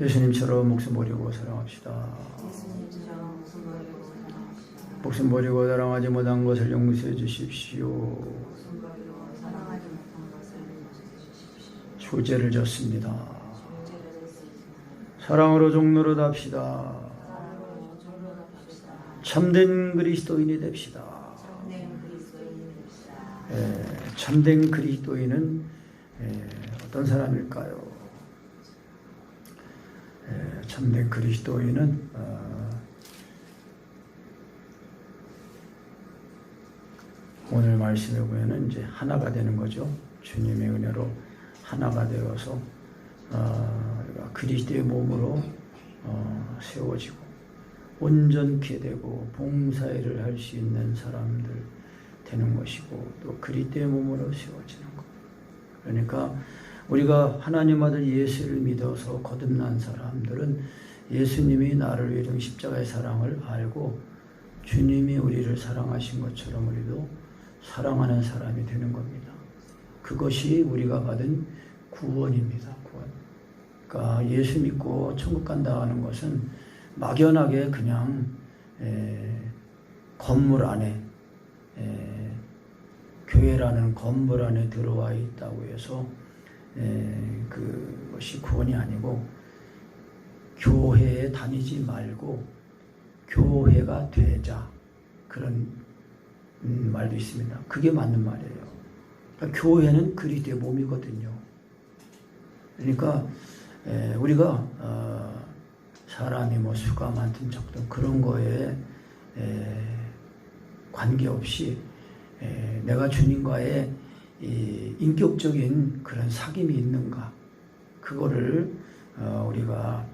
예수님처럼 목숨 버리고 사랑합시다. 목숨 버리고 사랑하지 못한 것을 용서해 주십시오. 죄를 졌습니다. 사랑으로 종로로 답시다. 참된 그리스도인이 됩시다. 참된 그리스도인은 어떤 사람일까요? 참된 그리스도인은 오늘 말씀에 보면은 이제 하나가 되는 거죠. 주님의 은혜로 하나가 되어서 그리스도의 몸으로 세워지고 온전케 되고 봉사일을 할 수 있는 사람들 되는 것이고 또 그리스도의 몸으로 세워지는 것. 그러니까 우리가 하나님 아들 예수를 믿어서 거듭난 사람들은 예수님이 나를 위해 십자가의 사랑을 알고 주님이 우리를 사랑하신 것처럼 우리도 사랑하는 사람이 되는 겁니다. 그것이 우리가 받은 구원입니다. 구원. 그러니까 예수 믿고 천국 간다 하는 것은 막연하게 그냥 건물 안에 교회라는 건물 안에 들어와 있다고 해서 그것이 구원이 아니고 교회에 다니지 말고 교회가 되자 그런 말도 있습니다. 그게 맞는 말이에요. 그러니까 교회는 그리스도의 몸이거든요. 그러니까 우리가 사람이 뭐 수가 많든 적든 그런 거에 관계없이 내가 주님과의 이 인격적인 그런 사귐이 있는가 그거를 우리가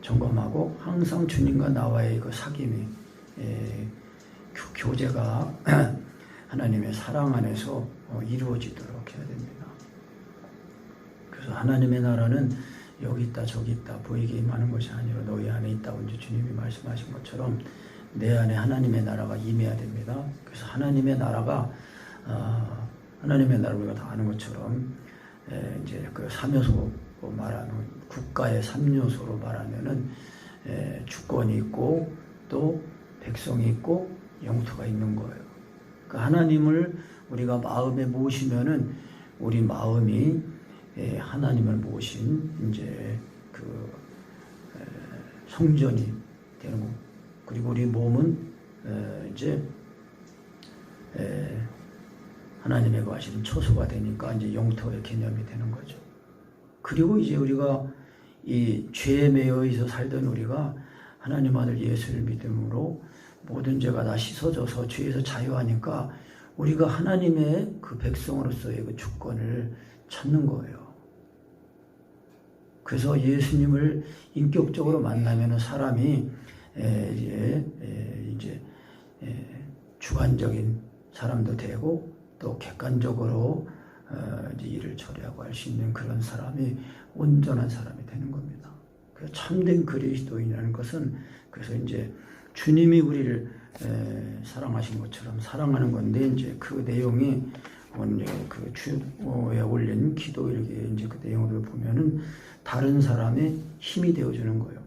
점검하고 항상 주님과 나와의 그 사귐이 교제가 하나님의 사랑 안에서 이루어지도록 해야 됩니다. 그래서 하나님의 나라는 여기 있다 저기 있다 보이게 임하는 것이 아니라 너희 안에 있다고 이제 주님이 말씀하신 것처럼 내 안에 하나님의 나라가 임해야 됩니다. 그래서 하나님의 나라가 하나님의 나라 우리가 다 아는 것처럼 이제 그 3요소 말하는 국가의 3요소로 말하면은 주권이 있고 또 백성이 있고 영토가 있는 거예요. 그 하나님을 우리가 마음에 모시면은 우리 마음이 하나님을 모신 이제 그 성전이 되는 거. 그리고 우리 몸은 이제 하나님의 거하시는 처소가 되니까 이제 영토의 개념이 되는 거죠. 그리고 이제 우리가 이 죄에 매여 있어 살던 우리가 하나님 아들 예수를 믿음으로 모든 죄가 다 씻어져서 죄에서 자유하니까 우리가 하나님의 그 백성으로서의 그 주권을 찾는 거예요. 그래서 예수님을 인격적으로 만나면 사람이 이제 주관적인 사람도 되고 또 객관적으로 이제 일을 처리하고 할 수 있는 그런 사람이 온전한 사람이 되는 겁니다. 그래서 참된 그리스도인이라는 것은 그래서 이제 주님이 우리를 사랑하신 것처럼 사랑하는 건데 이제 그 내용이 오늘 그 주에 올린 기도 이렇게 이제 그 내용을 보면은 다른 사람의 힘이 되어주는 거예요.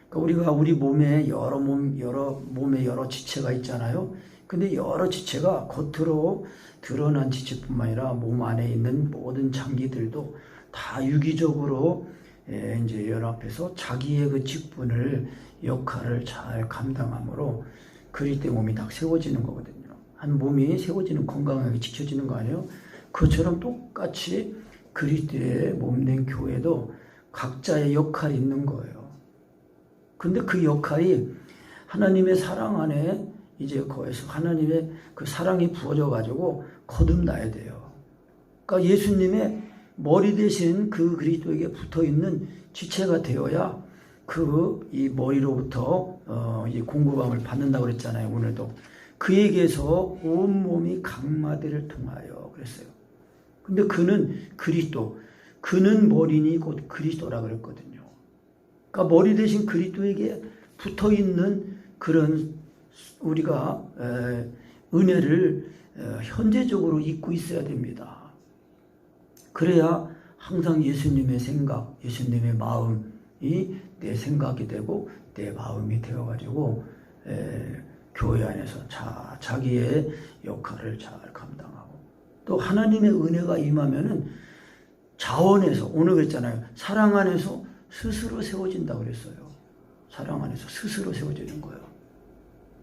그러니까 우리가 우리 몸에 여러 몸에 여러 지체가 있잖아요. 근데 여러 지체가 겉으로 드러난 지체뿐만 아니라 몸 안에 있는 모든 장기들도 다 유기적으로 이제 연합해서 자기의 그 직분을 역할을 잘 감당함으로 그리스도의 몸이 딱 세워지는 거거든요. 한 몸이 세워지는 건강하게 지켜지는 거 아니에요? 그것처럼 똑같이 그리스도의 몸된 교회도 각자의 역할이 있는 거예요. 근데 그 역할이 하나님의 사랑 안에 이제 거기서 하나님의 그 사랑이 부어져 가지고 거듭나야 돼요. 그러니까 예수님의 머리 대신 그 그리스도에게 붙어 있는 지체가 되어야 이 머리로부터 이 공급함을 받는다고 그랬잖아요. 오늘도 그에게서 온 몸이 각마디를 통하여 그랬어요. 근데 그는 그리스도, 그는 머리니 곧 그리스도라 그랬거든요. 그러니까 머리 대신 그리스도에게 붙어 있는 그런 우리가 은혜를 현재적으로 잊고 있어야 됩니다. 그래야 항상 예수님의 생각, 예수님의 마음이 내 생각이 되고 내 마음이 되어가지고 교회 안에서 자기의 역할을 잘 감당하고, 또 하나님의 은혜가 임하면은 자원에서, 오늘 그랬잖아요. 사랑 안에서 스스로 세워진다 그랬어요. 사랑 안에서 스스로 세워지는 거예요.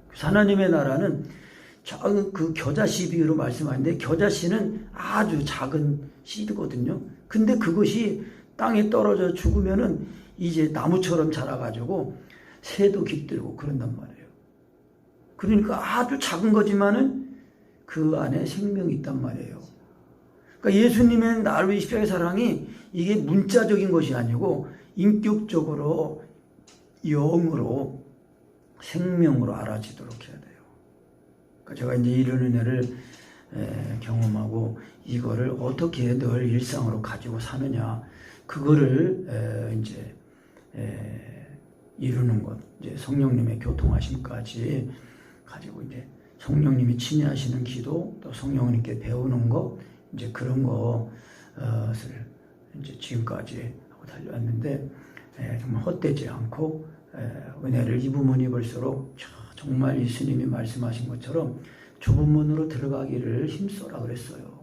하나님의 나라는 작은 그 겨자씨 비유로 말씀하는데, 겨자씨는 아주 작은 씨드거든요. 근데 그것이 땅에 떨어져 죽으면은 이제 나무처럼 자라가지고 새도 깃들고 그런단 말이에요. 그러니까 아주 작은 거지만은 그 안에 생명이 있단 말이에요. 그러니까 예수님의 나를 위해 십자가의 사랑이 이게 문자적인 것이 아니고 인격적으로 영으로 생명으로 알아지도록 해야 돼요. 그러니까 제가 이제 이런 은혜를 경험하고 이거를 어떻게 늘 일상으로 가지고 사느냐, 그거를 이제 이루는 것, 이제 성령님의 교통하심까지 가지고 이제 성령님이 친히 하시는 기도, 또 성령님께 배우는 것, 이제 그런 것을 이제 지금까지 하고 달려왔는데, 정말 헛되지 않고 은혜를 입으면 입을수록 정말 예수님이 말씀하신 것처럼 좁은 문으로 들어가기를 힘써라 그랬어요.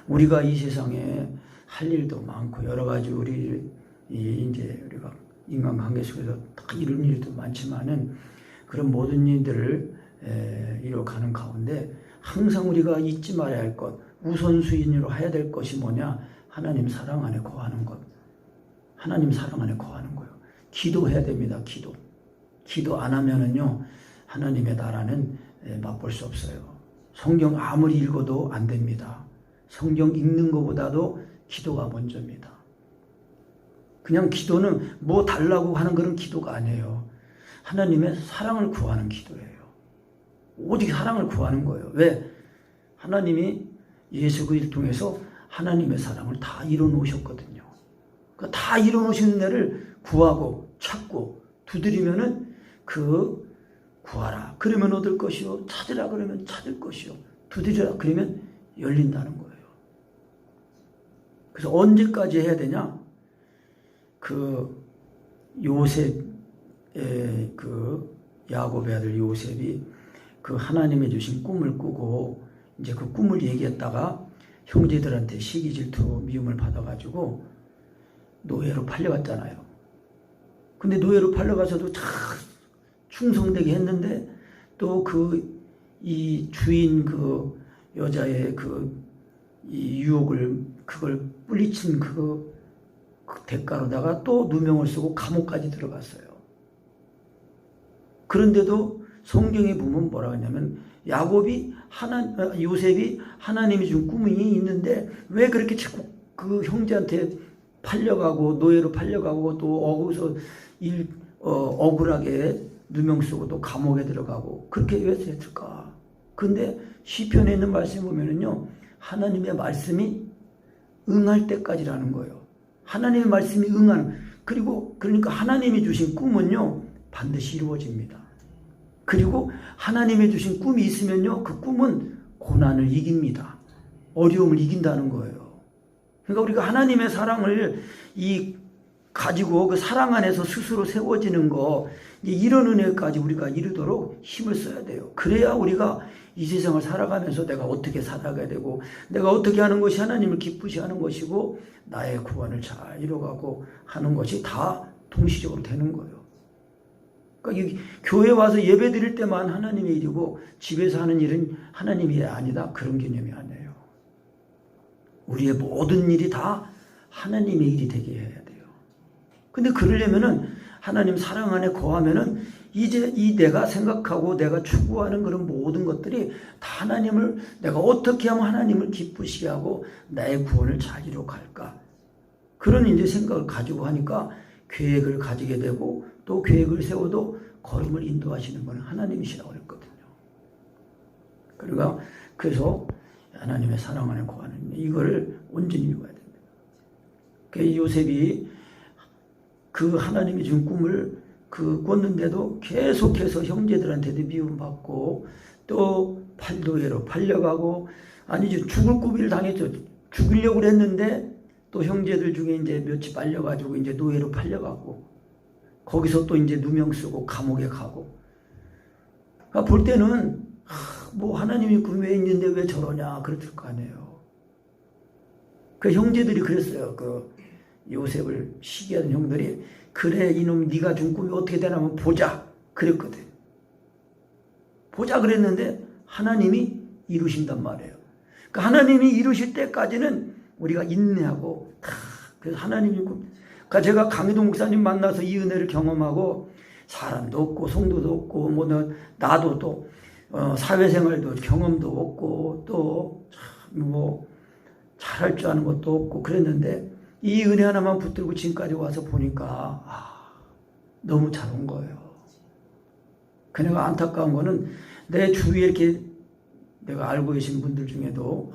우리가 이 세상에 할 일도 많고 여러 가지 우리가 인간관계 속에서 다 이룬 일도 많지만은 그런 모든 일들을 이뤄가는 가운데 항상 우리가 잊지 말아야 할 것, 우선순위로 해야 될 것이 뭐냐? 하나님 사랑 안에 거하는 것. 하나님 사랑 안에 거하는 거예요. 기도해야 됩니다. 기도 안 하면은요, 하나님의 나라는 맛볼 수 없어요. 성경 아무리 읽어도 안 됩니다. 성경 읽는 것보다도 기도가 먼저입니다. 그냥 기도는 뭐 달라고 하는 그런 기도가 아니에요. 하나님의 사랑을 구하는 기도예요. 오직 사랑을 구하는 거예요. 왜? 하나님이 예수 그리스도를 통해서 하나님의 사랑을 다 이뤄놓으셨거든요. 그러니까 다 이뤄놓으신 은혜를 구하고 찾고 두드리면은 구하라 그러면 얻을 것이요, 찾으라 그러면 찾을 것이요, 두드리라 그러면 열린다는 거예요. 그래서 언제까지 해야 되냐? 요셉의 야곱의 아들 요셉이 하나님의 주신 꿈을 꾸고 이제 그 꿈을 얘기했다가 형제들한테 시기 질투 미움을 받아가지고 노예로 팔려갔잖아요. 근데 노예로 팔려가서도 참 충성되게 했는데 또 이 주인 여자의 이 유혹을 그걸 뿌리친 그 대가로다가 또 누명을 쓰고 감옥까지 들어갔어요. 그런데도 성경에 보면 뭐라고 하냐면 요셉이 하나님이 준 꿈이 있는데 왜 그렇게 자꾸 그 형제한테 팔려가고 노예로 팔려가고 또 억울하게 누명 쓰고 또 감옥에 들어가고 그렇게 왜 했을까? 근데 시편에 있는 말씀 보면은요, 하나님의 말씀이 응할 때까지라는 거예요. 하나님의 말씀이 응하는, 그러니까 하나님이 주신 꿈은요 반드시 이루어집니다. 그리고 하나님이 주신 꿈이 있으면요, 그 꿈은 고난을 이깁니다. 어려움을 이긴다는 거예요. 그러니까 우리가 하나님의 사랑을 가지고 그 사랑 안에서 스스로 세워지는 거, 이런 은혜까지 우리가 이루도록 힘을 써야 돼요. 그래야 우리가 이 세상을 살아가면서 내가 어떻게 살아가야 되고 내가 어떻게 하는 것이 하나님을 기쁘시 하는 것이고 나의 구원을 잘 이뤄가고 하는 것이 다 동시적으로 되는 거예요. 그러니까 교회 와서 예배 드릴 때만 하나님의 일이고 집에서 하는 일은 하나님의 일이 아니다, 그런 개념이 아니에요. 우리의 모든 일이 다 하나님의 일이 되게 해야 돼요. 근데 그러려면은 하나님 사랑 안에 거하면은 이제 내가 생각하고 내가 추구하는 그런 모든 것들이 다 하나님을, 내가 어떻게 하면 하나님을 기쁘시게 하고 나의 구원을 잘 이뤄갈까, 그런 이제 생각을 가지고 하니까 계획을 가지게 되고 또 계획을 세워도 걸음을 인도하시는 분은 하나님이시라고 그랬거든요. 그래서 하나님의 사랑 안에 거하는 이거를 온전히 이루어야 됩니다. 그 요셉이 하나님이 준 꿈을 꿨는데도 계속해서 형제들한테도 미움받고 또 노예로 팔려가고, 아니죠, 죽을 고비를 당했죠. 죽이려고 그랬는데 또 형제들 중에 이제 몇이 빨려가지고 이제 노예로 팔려가고 거기서 또 이제 누명 쓰고 감옥에 가고. 그러니까 볼 때는 뭐 하나님이 그 왜 있는데 왜 저러냐 그랬을 거 아니에요. 그 형제들이 그랬어요. 그 요셉을 시기하는 형들이 그래 이놈 네가 준 꿈이 어떻게 되냐면 보자 그랬거든. 보자 그랬는데 하나님이 이루신단 말이에요. 그러니까 하나님이 이루실 때까지는 우리가 인내하고 그래서 하나님이 그러니까 제가 강희동 목사님 만나서 이 은혜를 경험하고 사람도 없고 성도도 없고 뭐 나도 또 사회생활도 경험도 없고 또 뭐 잘할 줄 아는 것도 없고 그랬는데 이 은혜 하나만 붙들고 지금까지 와서 보니까 너무 잘 온 거예요. 그네가 안타까운 거는 내 주위에 이렇게 내가 알고 계신 분들 중에도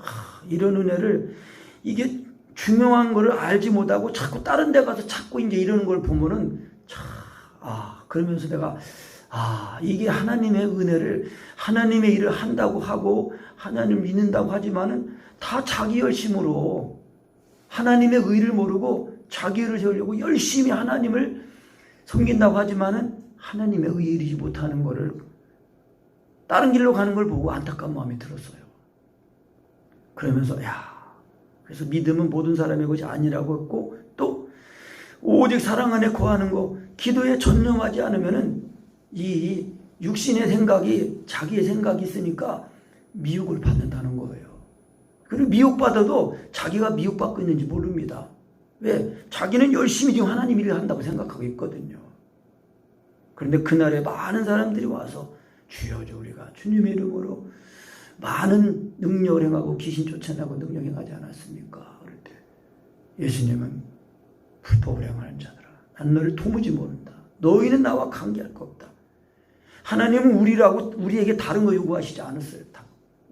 이런 은혜를 이게 중요한 거를 알지 못하고 자꾸 다른 데 가서 자꾸 이제 이러는 걸 보면은 그러면서 내가 이게 하나님의 은혜를 하나님의 일을 한다고 하고 하나님을 믿는다고 하지만은 다 자기 열심으로 하나님의 의를 모르고 자기 의를 세우려고 열심히 하나님을 섬긴다고 하지만은 하나님의 의에 이르지 못하는 거를 다른 길로 가는 걸 보고 안타까운 마음이 들었어요. 그러면서 그래서 믿음은 모든 사람의 것이 아니라고 했고 또 오직 사랑 안에 거하는 거 기도에 전념하지 않으면은 이 육신의 생각이 자기의 생각이 있으니까 미혹을 받는다는 거예요. 그리고 미혹받아도 자기가 미혹받고 있는지 모릅니다. 왜? 자기는 열심히 지금 하나님 일을 한다고 생각하고 있거든요. 그런데 그날에 많은 사람들이 와서 주여 우리가 주님의 이름으로 많은 능력을 행하고 귀신 쫓아내고 능력 행하지 않았습니까? 그럴 때 예수님은 불법을 행하는 자들아 난 너를 도무지 모른다. 너희는 나와 관계할 거 없다. 하나님은 우리에게 다른 거 요구하시지 않았어요.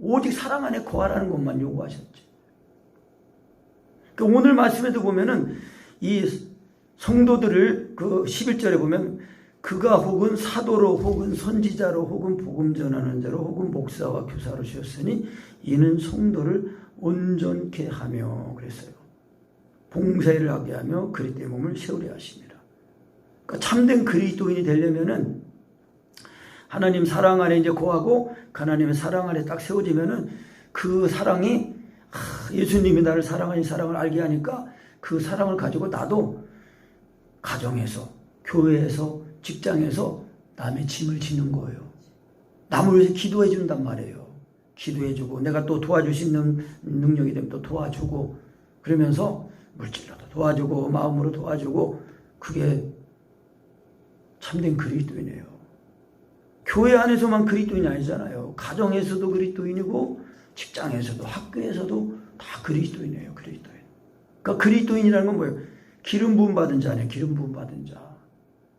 오직 사랑 안에 거하라는 것만 요구하셨지. 그러니까 오늘 말씀에도 보면은 이 성도들을 그 11절에 보면 그가 혹은 사도로 혹은 선지자로 혹은 복음 전하는 자로 혹은 목사와 교사로 주셨으니 이는 성도를 온전케 하며 그랬어요. 봉사를 하게 하며 그리스도의 몸을 세우려 하십니다. 그러니까 참된 그리스도인이 되려면은 하나님 사랑 안에 이제 거하고 하나님의 사랑 안에 딱 세워지면은 그 사랑이 예수님이 나를 사랑하니 사랑을 알게 하니까 그 사랑을 가지고 나도 가정에서 교회에서 직장에서 남의 짐을 지는 거예요. 남을 위해서 기도해 준단 말이에요. 기도해 주고 내가 또 도와줄 수 있는 능력이 되면 또 도와주고 그러면서 물질로도 도와주고 마음으로 도와주고 그게 참된 그리스도인이에요. 교회 안에서만 그리스도인이 아니잖아요. 가정에서도 그리스도인이고 직장에서도 학교에서도 다 그리스도인이에요. 그리스도인. 그러니까 그리스도인이라는 건 뭐예요? 기름 부음 받은 자네. 기름 부음 받은 자.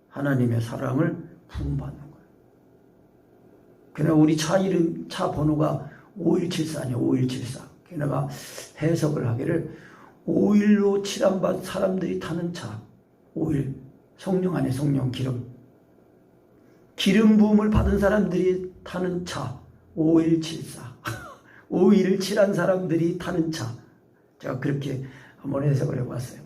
하나님의 사랑을 부음 받는 거예요. 그러나 우리 차 번호가 5174냐 5174. 그러나 해석을 하기를 오일로 칠한 사람들이 타는 차. 오일. 성령 안에 성령 기름 부음을 받은 사람들이 타는 차 5174 오일을 칠한 사람들이 타는 차. 제가 그렇게 한번 해석을 해봤어요.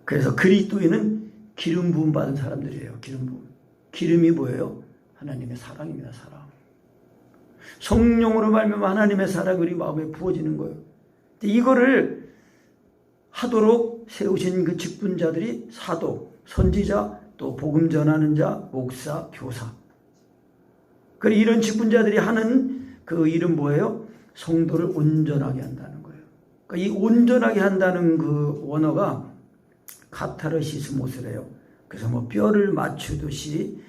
그래서 그리스도인은 기름 부음 받은 사람들이에요. 기름 부음. 기름이 뭐예요? 하나님의 사랑입니다. 사랑. 성령으로 말미암아 하나님의 사랑이 우리 마음에 부어지는 거예요. 이거를 하도록 세우신 그 직분자들이 사도, 선지자, 또 복음 전하는 자, 목사, 교사. 그리고 이런 직분자들이 하는 그 일은 뭐예요? 성도를 온전하게 한다는 거예요. 그러니까 이 온전하게 한다는 그 원어가 카타르시스모스래요. 그래서 뭐 뼈를 맞추듯이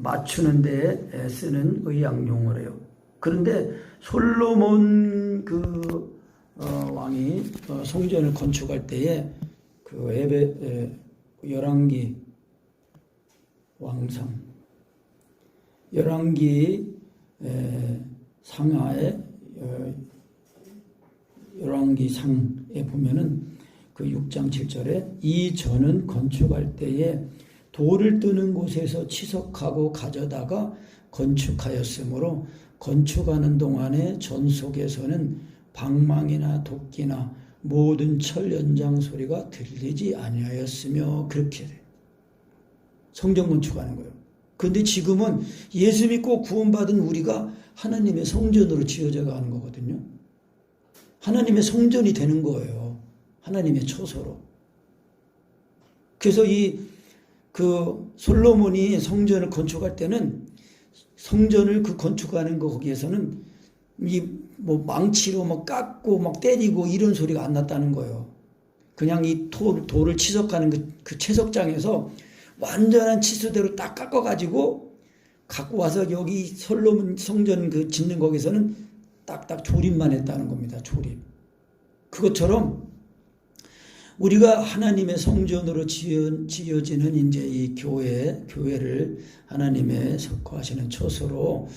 맞추는 데 쓰는 의학 용어래요. 그런데 솔로몬 그 왕이 성전을 건축할 때에 그 열왕기 왕상 열왕기 상하에 열왕기 상에 보면은 그 6장 7절에 이 전은 건축할 때에 돌을 뜨는 곳에서 치석하고 가져다가 건축하였으므로 건축하는 동안에 전 속에서는 방망이나 도끼나 모든 철 연장 소리가 들리지 아니하였으며 그렇게 돼. 성전 건축하는 거예요. 그런데 지금은 예수 믿고 구원받은 우리가 하나님의 성전으로 지어져 가는 거거든요. 하나님의 성전이 되는 거예요. 하나님의 처소로. 그래서 솔로몬이 성전을 건축할 때는 성전을 건축하는 거기에서는 망치로 깎고 때리고 이런 소리가 안 났다는 거예요. 그냥 이 돌을 치석하는 그 채석장에서 완전한 치수대로 딱 깎아가지고 갖고 와서 여기 솔로몬 성전 짓는 거기서는 딱딱 조립만 했다는 겁니다. 조립. 그것처럼 우리가 하나님의 성전으로 지어지는 이제 이 교회를 하나님의 속하시는 처소로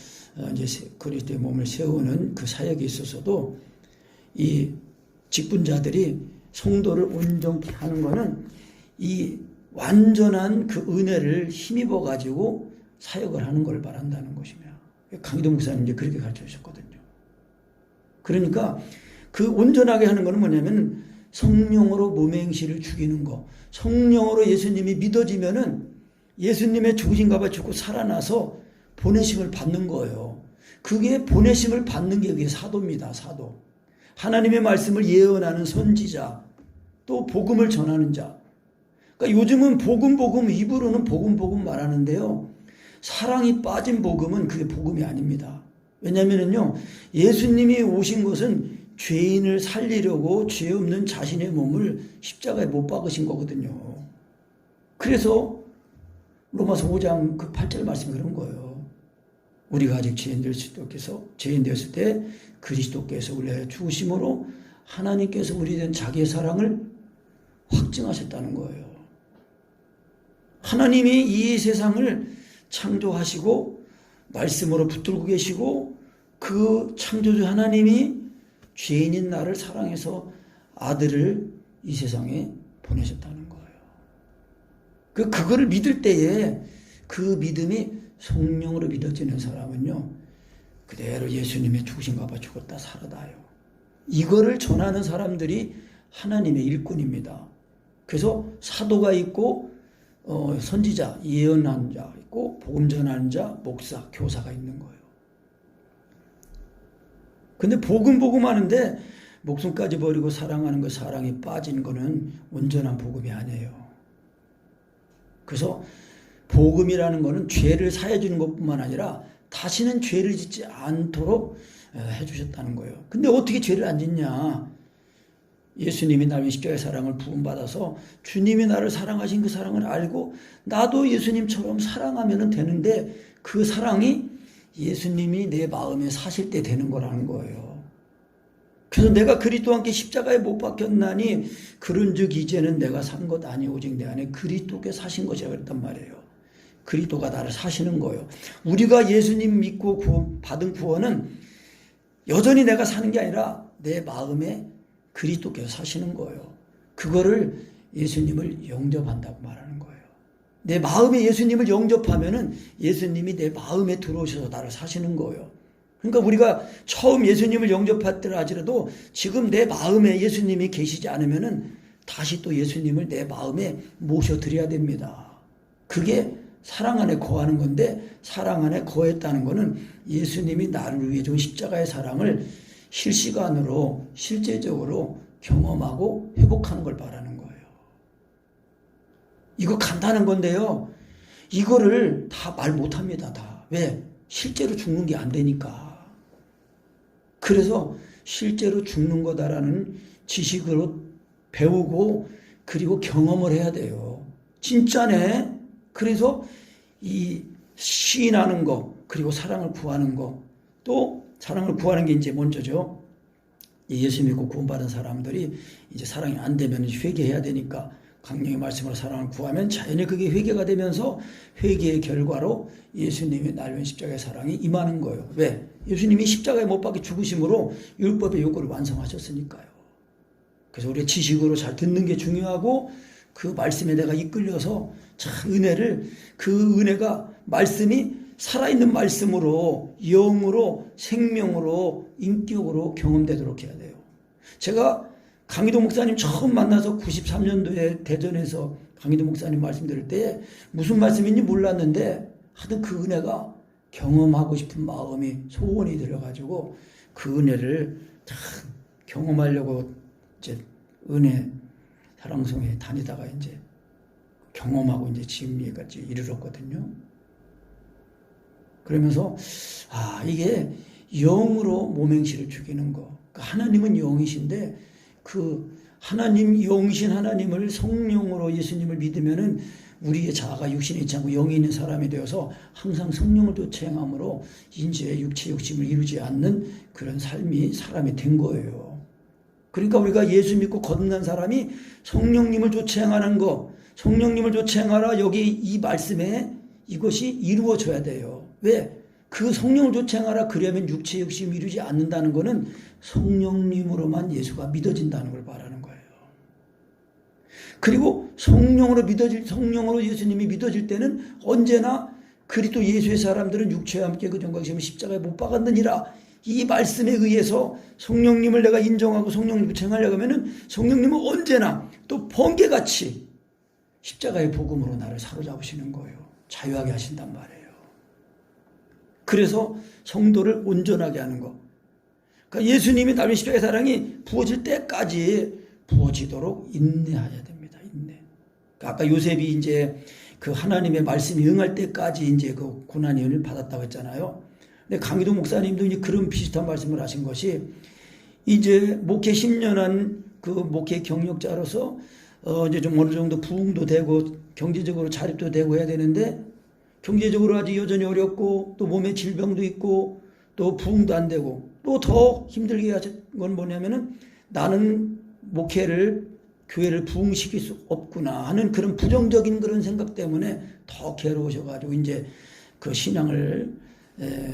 이제 그리스도의 몸을 세우는 그 사역에 있어서도 이 직분자들이 성도를 온전케 하는 거는 이 완전한 그 은혜를 힘입어 가지고 사역을 하는 걸 바란다는 것이며 강희동 목사님 이제 그렇게 가르쳐 주셨거든요. 그러니까 그 온전하게 하는 거는 뭐냐면 성령으로 몸의 행실을 죽이는 거. 성령으로 예수님이 믿어지면은 예수님의 죽으신 바 죽고 살아나서 보내심을 받는 거예요. 그게 보내심을 받는 게 그게 사도입니다. 사도. 하나님의 말씀을 예언하는 선지자, 또 복음을 전하는 자. 그러니까 요즘은 복음 입으로는 복음 말하는데요. 사랑이 빠진 복음은 그게 복음이 아닙니다. 왜냐면은요, 예수님이 오신 것은 죄인을 살리려고 죄 없는 자신의 몸을 십자가에 못 박으신 거거든요. 그래서 로마서 5장 그 8절 말씀이 그런 거예요. 우리가 아직 죄인 되었을 때 그리스도께서 우리 위하여 죽으심으로 하나님께서 우리에 대한 자기의 사랑을 확증하셨다는 거예요. 하나님이 이 세상을 창조하시고 말씀으로 붙들고 계시고 그 창조주 하나님이 죄인인 나를 사랑해서 아들을 이 세상에 보내셨다는 거예요. 그거를 믿을 때에 그 믿음이 성령으로 믿어지는 사람은요, 그대로 예수님의 죽으신가 봐 죽었다 살아나요. 이거를 전하는 사람들이 하나님의 일꾼입니다. 그래서 사도가 있고 선지자, 예언하는 자 있고 복음 전하는 자, 목사, 교사가 있는 거예요. 근데 복음 하는데 목숨까지 버리고 사랑하는 그 사랑이 빠진 거는 온전한 복음이 아니에요. 그래서 복음이라는 거는 죄를 사해 주는 것뿐만 아니라 다시는 죄를 짓지 않도록 해주셨다는 거예요. 근데 어떻게 죄를 안 짓냐? 예수님이 나를 십자가의 사랑을 부음받아서 주님이 나를 사랑하신 그 사랑을 알고 나도 예수님처럼 사랑하면 되는데 그 사랑이 예수님이 내 마음에 사실 때 되는 거라는 거예요. 그래서 내가 그리스도와 함께 십자가에 못 박혔나니 그런즉 이제는 내가 산 것 아니 오직 내 안에 그리스도께 사신 것이라 그랬단 말이에요. 그리스도가 나를 사시는 거예요. 우리가 예수님 믿고 받은 구원은 여전히 내가 사는 게 아니라 내 마음에 그리스도께서 사시는 거예요. 그거를 예수님을 영접한다고 말하는 거예요. 내 마음에 예수님을 영접하면은 예수님이 내 마음에 들어오셔서 나를 사시는 거예요. 그러니까 우리가 처음 예수님을 영접했더라 하더라도 지금 내 마음에 예수님이 계시지 않으면은 다시 또 예수님을 내 마음에 모셔드려야 됩니다. 그게 사랑 안에 거하는 건데 사랑 안에 거했다는 거는 예수님이 나를 위해 준 십자가의 사랑을 실시간으로 실제적으로 경험하고 회복하는 걸 바라는 거예요. 이거 간단한 건데요. 이거를 다 말 못합니다. 다. 왜? 실제로 죽는 게 안 되니까. 그래서 실제로 죽는 거다라는 지식으로 배우고 그리고 경험을 해야 돼요. 진짜네. 그래서 이 시인하는 거 그리고 사랑을 구하는 거 또 사랑을 구하는 게 이제 먼저죠. 예수 믿고 구원받은 사람들이 이제 사랑이 안 되면 회개해야 되니까 강령의 말씀으로 사랑을 구하면 자연히 그게 회개가 되면서 회개의 결과로 예수님의 날면 십자가의 사랑이 임하는 거예요. 왜? 예수님이 십자가에 못 박혀 죽으심으로 율법의 요구를 완성하셨으니까요. 그래서 우리 지식으로 잘 듣는 게 중요하고 그 말씀에 내가 이끌려서 참 은혜를 그 은혜가 말씀이 살아있는 말씀으로, 영으로, 생명으로, 인격으로 경험되도록 해야 돼요. 제가 강희도 목사님 처음 만나서 93년도에 대전에서 강희도 목사님 말씀 들을 때 무슨 말씀인지 몰랐는데 하여튼 그 은혜가 경험하고 싶은 마음이 소원이 들어가지고 그 은혜를 참 경험하려고 이제 은혜 사랑송에 다니다가 이제 경험하고 이제 지금 여기까지 이르렀거든요. 그러면서 이게 영으로 모맹시를 죽이는 거. 하나님은 영이신데 그 하나님 영이신 하나님을 성령으로 예수님을 믿으면은 우리의 자아가 육신에 있지 않고 영이 있는 사람이 되어서 항상 성령을 쫓아행함으로 이제 육체 욕심을 이루지 않는 그런 삶이 사람이 된 거예요. 그러니까 우리가 예수 믿고 거듭난 사람이 성령님을 쫓아행하는 거, 성령님을 쫓아행하라 여기 이 말씀에 이것이 이루어져야 돼요. 왜? 그 성령을 쫓아행하라 그러면 육체 욕심을 이루지 않는다는 것은 성령님으로만 예수가 믿어진다는 걸 말하는 거예요. 그리고 성령으로 예수님이 믿어질 때는 언제나 그리스도 예수의 사람들은 육체와 함께 그 정각심을 십자가에 못 박았느니라. 이 말씀에 의해서 성령님을 내가 인정하고 성령님을 쫓아행하려고 하면은 성령님은 언제나 또 번개같이 십자가의 복음으로 나를 사로잡으시는 거예요. 자유하게 하신단 말이에요. 그래서 성도를 온전하게 하는 거. 그러니까 예수님이 나를 십자가의 사랑이 부어질 때까지 부어지도록 인내해야 됩니다. 인내. 그러니까 아까 요셉이 이제 그 하나님의 말씀이 응할 때까지 이제 그 고난을 받았다고 했잖아요. 근데 강희도 목사님도 이제 그런 비슷한 말씀을 하신 것이 이제 목회 10년 한 그 목회 경력자로서 이제 좀 어느 정도 부흥도 되고 경제적으로 자립도 되고 해야 되는데 경제적으로 아직 여전히 어렵고 또 몸에 질병도 있고 또 부흥도 안 되고 또 더 힘들게 하신 건 뭐냐면은 나는 목회를 교회를 부흥시킬 수 없구나 하는 그런 부정적인 그런 생각 때문에 더 괴로우셔가지고 이제 그 신앙을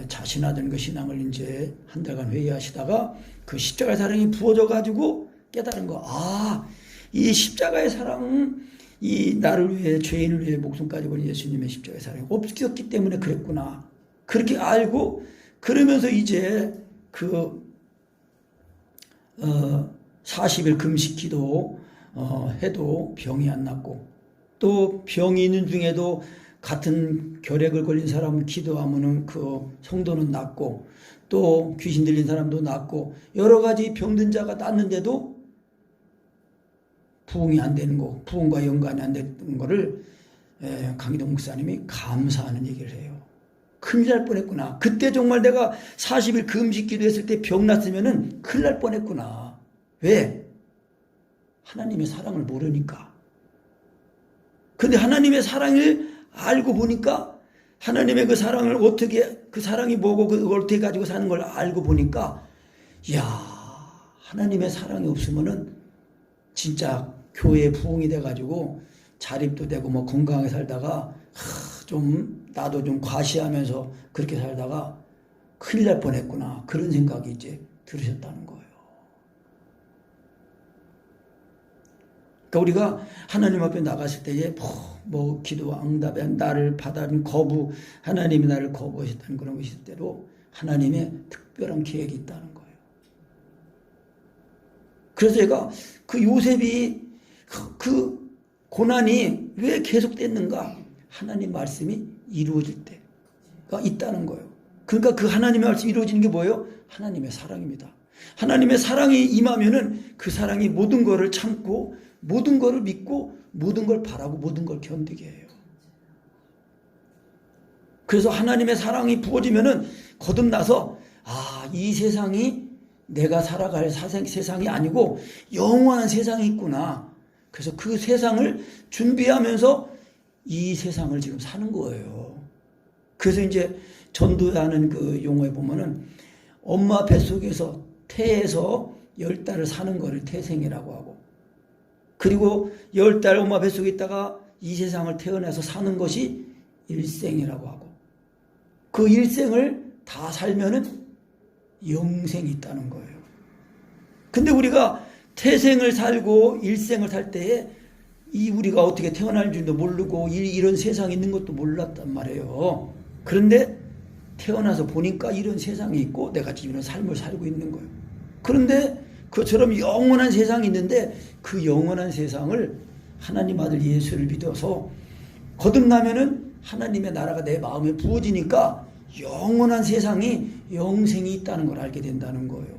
자신하던 그 신앙을 이제 한 달간 회의하시다가 그 십자가의 사랑이 부어져가지고 깨달은 거. 이 십자가의 사랑은 이 나를 위해 죄인을 위해 목숨까지 버린 예수님의 십자가의 사랑이 없었기 때문에 그랬구나. 그렇게 알고 그러면서 이제 그 40일 금식기도 해도 병이 안 낫고 또 병이 있는 중에도 같은 결핵을 걸린 사람은 기도하면은 그 성도는 낫고 또 귀신 들린 사람도 낫고 여러 가지 병든 자가 낫는데도 부흥이 안 되는 거, 부흥과 연관이 안 되는 거를 강희동 목사님이 감사하는 얘기를 해요. 큰일 날 뻔했구나. 그때 정말 내가 40일 금식 기도했을 때 병 났으면은 큰일 날 뻔했구나. 왜? 하나님의 사랑을 모르니까. 근데 하나님의 사랑을 알고 보니까 하나님의 그 사랑을 어떻게 그 사랑이 뭐고 그걸 어떻게 가지고 사는 걸 알고 보니까 하나님의 사랑이 없으면은 진짜 교회에 부흥이 돼가지고 자립도 되고 뭐 건강하게 살다가 좀 나도 좀 과시하면서 그렇게 살다가 큰일 날 뻔했구나 그런 생각이 이제 들으셨다는 거예요. 그러니까 우리가 하나님 앞에 나갔을 때에 뭐 기도 응답에 나를 받아는 거부 하나님이 나를 거부하셨다는 그런 것이 있을 때도 하나님의 특별한 계획이 있다는 거예요. 그래서 제가 그 요셉이 그 고난이 왜 계속됐는가? 하나님 말씀이 이루어질 때가 있다는 거예요. 그러니까 그 하나님의 말씀이 이루어지는 게 뭐예요? 하나님의 사랑입니다. 하나님의 사랑이 임하면은 그 사랑이 모든 것을 참고 모든 것을 믿고 모든 걸 바라고 모든 걸 견디게 해요. 그래서 하나님의 사랑이 부어지면은 거듭나서 이 세상이 내가 살아갈 세상이 아니고 영원한 세상이 있구나. 그래서 그 세상을 준비하면서 이 세상을 지금 사는 거예요. 그래서 이제 전도하는 그 용어에 보면은 엄마 뱃속에서 태에서 10달을 사는 거를 태생이라고 하고 그리고 10달 엄마 뱃속에 있다가 이 세상을 태어나서 사는 것이 일생이라고 하고 그 일생을 다 살면은 영생이 있다는 거예요. 근데 우리가 태생을 살고 일생을 살 때에 우리가 어떻게 태어날 줄도 모르고 이런 세상이 있는 것도 몰랐단 말이에요. 그런데 태어나서 보니까 이런 세상이 있고 내가 지금 이런 삶을 살고 있는 거예요. 그런데 그처럼 영원한 세상이 있는데 그 영원한 세상을 하나님 아들 예수를 믿어서 거듭나면은 하나님의 나라가 내 마음에 부어지니까 영원한 세상이 영생이 있다는 걸 알게 된다는 거예요.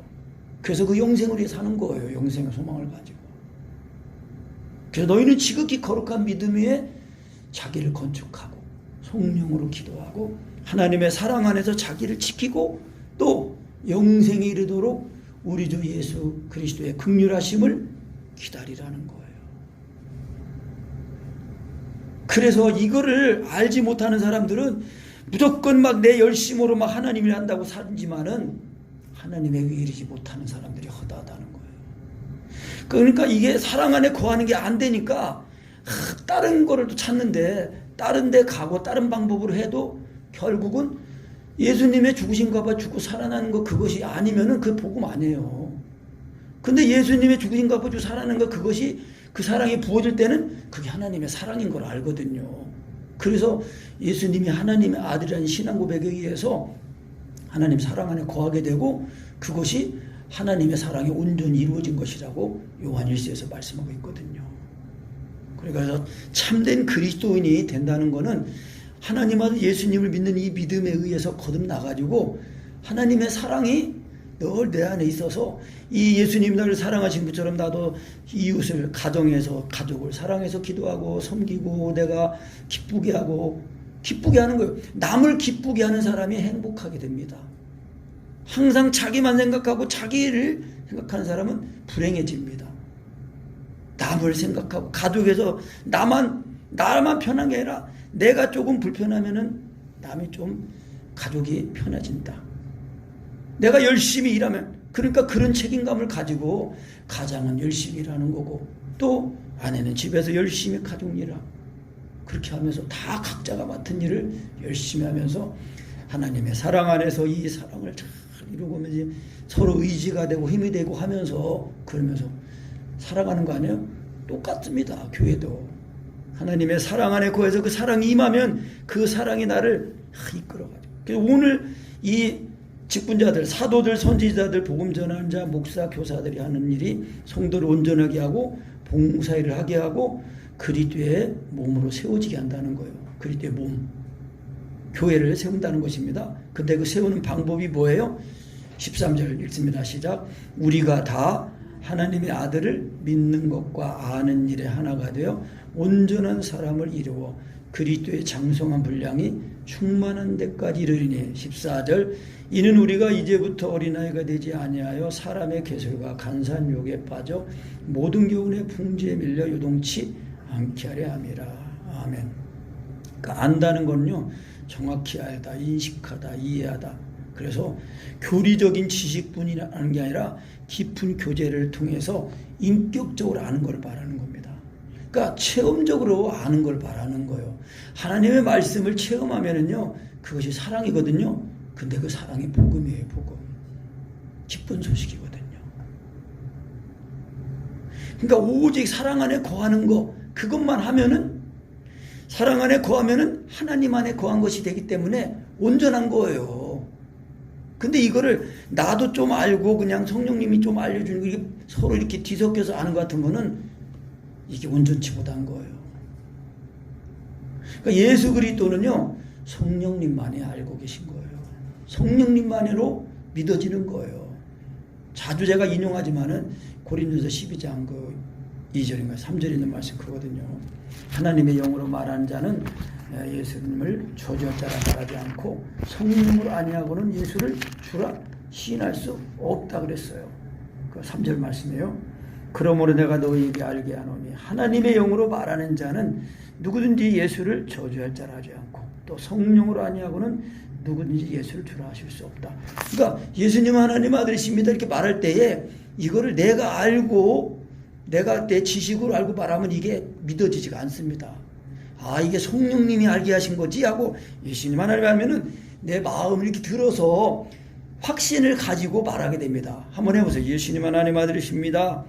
그래서 그 영생을 위해 사는 거예요. 영생의 소망을 가지고. 그래서 너희는 지극히 거룩한 믿음 위에 자기를 건축하고 성령으로 기도하고 하나님의 사랑 안에서 자기를 지키고 또 영생에 이르도록 우리 주 예수 그리스도의 긍휼하심을 기다리라는 거예요. 그래서 이거를 알지 못하는 사람들은 무조건 막 내 열심으로 막 하나님을 한다고 살지만은 하나님의 위에 이르지 못하는 사람들이 허다하다는 거예요. 그러니까 이게 사랑 안에 거하는 게 안 되니까 다른 거를 또 찾는데 다른 데 가고 다른 방법으로 해도 결국은 예수님의 죽으신 값아 죽고 살아나는 거 그것이 아니면은 그 복음 아니에요. 근데 예수님의 죽으신 값아 죽고 살아나는 거 그것이 그 사랑이 부어질 때는 그게 하나님의 사랑인 걸 알거든요. 그래서 예수님이 하나님의 아들이라는 신앙 고백에 의해서 하나님 사랑 안에 거하게 되고 그것이 하나님의 사랑이 온전히 이루어진 것이라고 요한 1서에서 말씀하고 있거든요. 그래서 참된 그리스도인이 된다는 것은 하나님 아들 예수님을 믿는 이 믿음에 의해서 거듭나가지고 하나님의 사랑이 늘 내 안에 있어서 이 예수님 나를 사랑하신 것처럼 나도 이웃을 가정에서 가족을 사랑해서 기도하고 섬기고 내가 기쁘게 하고 기쁘게 하는 거예요. 남을 기쁘게 하는 사람이 행복하게 됩니다. 항상 자기만 생각하고 자기를 생각하는 사람은 불행해집니다. 남을 생각하고 가족에서 나만 편한 게 아니라 내가 조금 불편하면은 남이 좀 가족이 편해진다. 내가 열심히 일하면 그러니까 그런 책임감을 가지고 가장은 열심히 일하는 거고 또 아내는 집에서 열심히 가족 일하고 그렇게 하면서 다 각자가 맡은 일을 열심히 하면서 하나님의 사랑 안에서 이 사랑을 잘 이루고 이제 서로 의지가 되고 힘이 되고 하면서 그러면서 살아가는 거 아니에요? 똑같습니다. 교회도 하나님의 사랑 안에 거해서 그 사랑이 임하면 그 사랑이 나를 이끌어가죠. 그래서 오늘 이 직분자들, 사도들, 선지자들, 복음 전하는 자, 목사, 교사들이 하는 일이 성도를 온전하게 하고 봉사일을 하게 하고 그리스도의 몸으로 세워지게 한다는 거예요. 그리스도의 몸, 교회를 세운다는 것입니다. 근데 그 세우는 방법이 뭐예요? 13절 읽습니다. 시작. 우리가 다 하나님의 아들을 믿는 것과 아는 일에 하나가 되어 온전한 사람을 이루어 그리스도의 장성한 분량이 충만한 데까지 이르리니 14절 이는 우리가 이제부터 어린아이가 되지 아니하여 사람의 계술과 간사한 유혹에 빠져 모든 교훈의 풍지에 밀려 요동치 않게 하려 함이라. 아멘. 그러니까 안다는 건요 정확히 알다, 인식하다, 이해하다. 그래서 교리적인 지식뿐이라는 게 아니라 깊은 교제를 통해서 인격적으로 아는 걸 말하는 겁니다. 그러니까 체험적으로 아는 걸 말하는 거예요. 하나님의 말씀을 체험하면은요 그것이 사랑이거든요. 근데 그 사랑이 복음이에요. 복음. 기쁜 소식이거든요. 그러니까 오직 사랑 안에 거하는 거 그것만 하면은 사랑 안에 거하면은 하나님 안에 거한 것이 되기 때문에 온전한 거예요. 근데 이거를 나도 좀 알고 그냥 성령님이 좀 알려주는 거 이게 서로 이렇게 뒤섞여서 아는 것 같으면은 이게 온전치 못한 거예요. 그러니까 예수 그리스도는요 성령님만이 알고 계신 거예요. 성령님만으로 믿어지는 거예요. 자주 제가 인용하지만은 고린도서 12장 그 2절인가 3절에 있는 말씀 그거거든요. 하나님의 영으로 말하는 자는 예수님을 저주할 자라 말하지 않고 성령으로 아니하고는 예수를 주라 시인할 수 없다 그랬어요. 그 3절 말씀이에요. 그러므로 내가 너희에게 알게 하노니 하나님의 영으로 말하는 자는 누구든지 예수를 저주할 자라 하지 않고 또 성령으로 아니하고는 누구든지 예수를 주라 하실 수 없다. 그러니까 예수님은 하나님 아들이십니다 이렇게 말할 때에 이거를 내가 알고 내가 내 지식으로 알고 말하면 이게 믿어지지가 않습니다. 아 이게 성령님이 알게 하신 거지 하고 예수님 하나님 하면은 내 마음을 이렇게 들어서 확신을 가지고 말하게 됩니다. 한번 해보세요. 예수님 하나님 아들이십니다.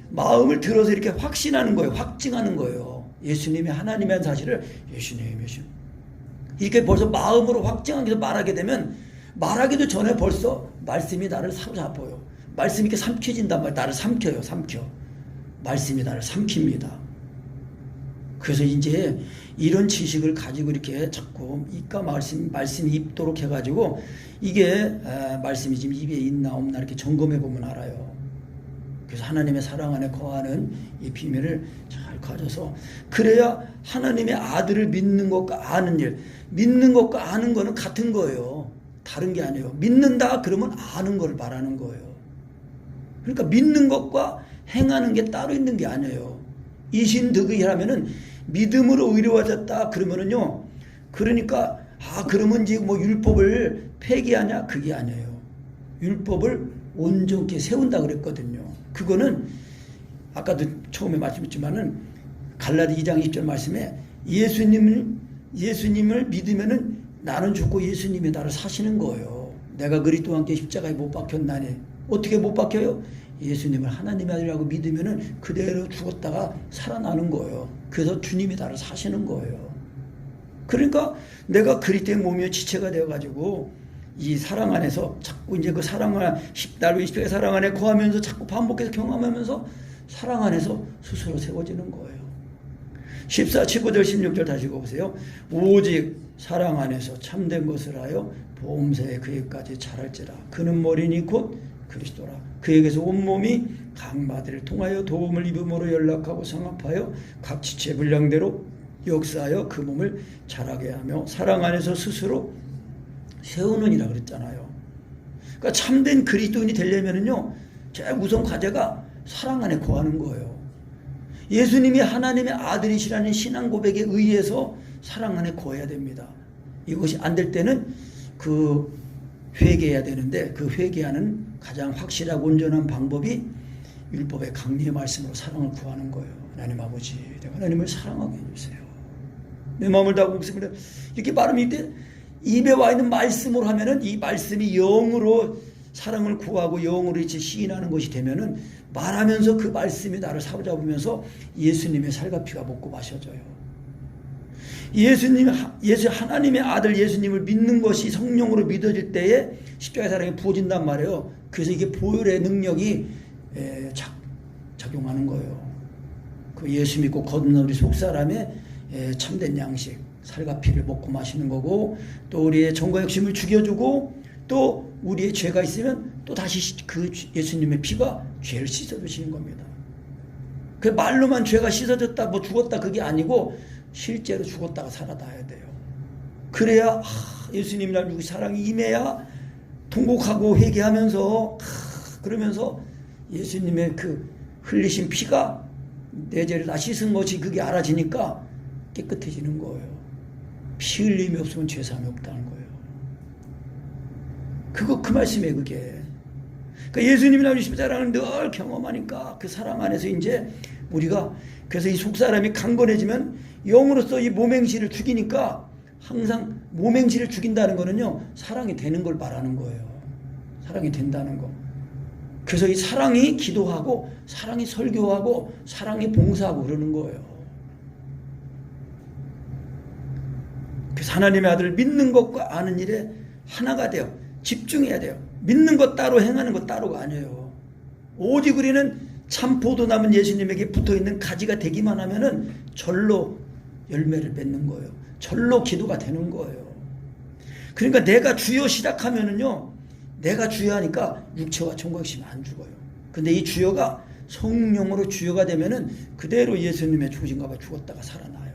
마음을 들어서 이렇게 확신하는 거예요. 확증하는 거예요. 예수님이 하나님의 사실을 예수님 이렇게 벌써 마음으로 확증하게 말하게 되면 말하기도 전에 벌써 말씀이 나를 사로잡아요. 말씀이 이렇게 삼켜진단 말이에요. 나를 삼켜요. 말씀이 나를 삼킵니다. 그래서 이제 이런 지식을 가지고 이렇게 자꾸 입과 말씀이 입도록 해가지고 이게 말씀이 지금 입에 있나 없나 이렇게 점검해 보면 알아요. 그래서 하나님의 사랑 안에 거하는 이 비밀을 잘 가져서 그래야 하나님의 아들을 믿는 것과 아는 일, 믿는 것과 아는 거는 같은 거예요. 다른 게 아니에요. 믿는다 그러면 아는 걸 말하는 거예요. 그러니까 믿는 것과 행하는 게 따로 있는 게 아니에요. 이신득의라면은 믿음으로 의로워졌다 그러면은요. 그러니까 그러면 이제 뭐 율법을 폐기하냐 그게 아니에요. 율법을 온전히 세운다 그랬거든요. 그거는 아까도 처음에 말씀했지만은 갈라디 2장 20절 말씀에 예수님을 믿으면은 나는 죽고 예수님이 나를 사시는 거예요. 내가 그리스도와 함께 십자가에 못 박혔나니 어떻게 못 박혀요? 예수님을 하나님의 아들이라고 믿으면은 그대로 죽었다가 살아나는 거예요. 그래서 주님이 나를 사시는 거예요. 그러니까 내가 그리스도의 몸이요 지체가 되어가지고 이 사랑 안에서 자꾸 이제 그 사랑을 나로 20회의 사랑 안에 거하면서 자꾸 반복해서 경험하면서 사랑 안에서 스스로 세워지는 거예요. 14, 15절, 16절 다시 읽어보세요. 오직 사랑 안에서 참된 것을 하여 보험새에 그에까지 자랄지라. 그는 머리니 곧 그리스도라. 그에게서 온몸이 각마디를 통하여 도움을 입음으로 연락하고 성합하여 각 지체 분량대로 역사하여 그 몸을 자라게 하며 사랑 안에서 스스로 세우는이라 그랬잖아요. 그러니까 참된 그리스도인이 되려면은요, 제일 우선 과제가 사랑 안에 거하는 거예요. 예수님이 하나님의 아들이시라는 신앙 고백에 의해서 사랑 안에 거해야 됩니다. 이것이 안 될 때는 그 회개해야 되는데 그 회개하는 가장 확실하고 온전한 방법이 율법의 강리의 말씀으로 사랑을 구하는 거예요. 하나님 아버지, 내가 하나님을 사랑하게 해주세요. 내 마음을 다하고 목숨을 이렇게 말하면 이때 입에 와 있는 말씀으로 하면은 이 말씀이 영으로 사랑을 구하고 영으로 이제 시인하는 것이 되면은 말하면서 그 말씀이 나를 사로잡으면서 예수님의 살과 피가 먹고 마셔져요. 하나님의 아들 예수님을 믿는 것이 성령으로 믿어질 때에 십자가의 사랑이 부어진단 말이에요. 그래서 이게 보혈의 능력이 작용하는 거예요. 그 예수 믿고 거듭난 우리 속사람의 참된 양식, 살과 피를 먹고 마시는 거고, 또 우리의 정과 욕심을 죽여주고, 또 우리의 죄가 있으면 또 다시 그 예수님의 피가 죄를 씻어주시는 겁니다. 그 말로만 죄가 씻어졌다, 뭐 죽었다 그게 아니고 실제로 죽었다가 살아나야 돼요. 그래야 예수님이라는 우리 사랑이 임해야 통곡하고 회개하면서 그러면서 예수님의 그 흘리신 피가 내 죄를 다 씻은 것이 그게 알아지니까 깨끗해지는 거예요. 피 흘림이 없으면 죄사함이 없다는 거예요. 그 말씀이에요, 그게. 그러니까 예수님이라는 십자가를 늘 경험하니까 그 사랑 안에서 이제 우리가 그래서 이 속사람이 강건해지면 영으로서 이 모맹시를 죽이니까 항상 모맹시를 죽인다는 거는요, 사랑이 되는 걸 말하는 거예요. 사랑이 된다는 거. 그래서 이 사랑이 기도하고 사랑이 설교하고 사랑이 봉사하고 그러는 거예요. 그래서 하나님의 아들을 믿는 것과 아는 일에 하나가 돼요. 집중해야 돼요. 믿는 것 따로 행하는 것 따로가 아니에요. 오직 우리는 참 포도나무 예수님에게 붙어있는 가지가 되기만 하면은 절로 열매를 맺는 거예요. 절로 기도가 되는 거예요. 그러니까 내가 주여 시작하면은요, 내가 주여 하니까 육체와 정욕심이 안 죽어요. 근데 이 주여가 성령으로 주여가 되면은 그대로 예수님의 죽으신가 봐 죽었다가 살아나요.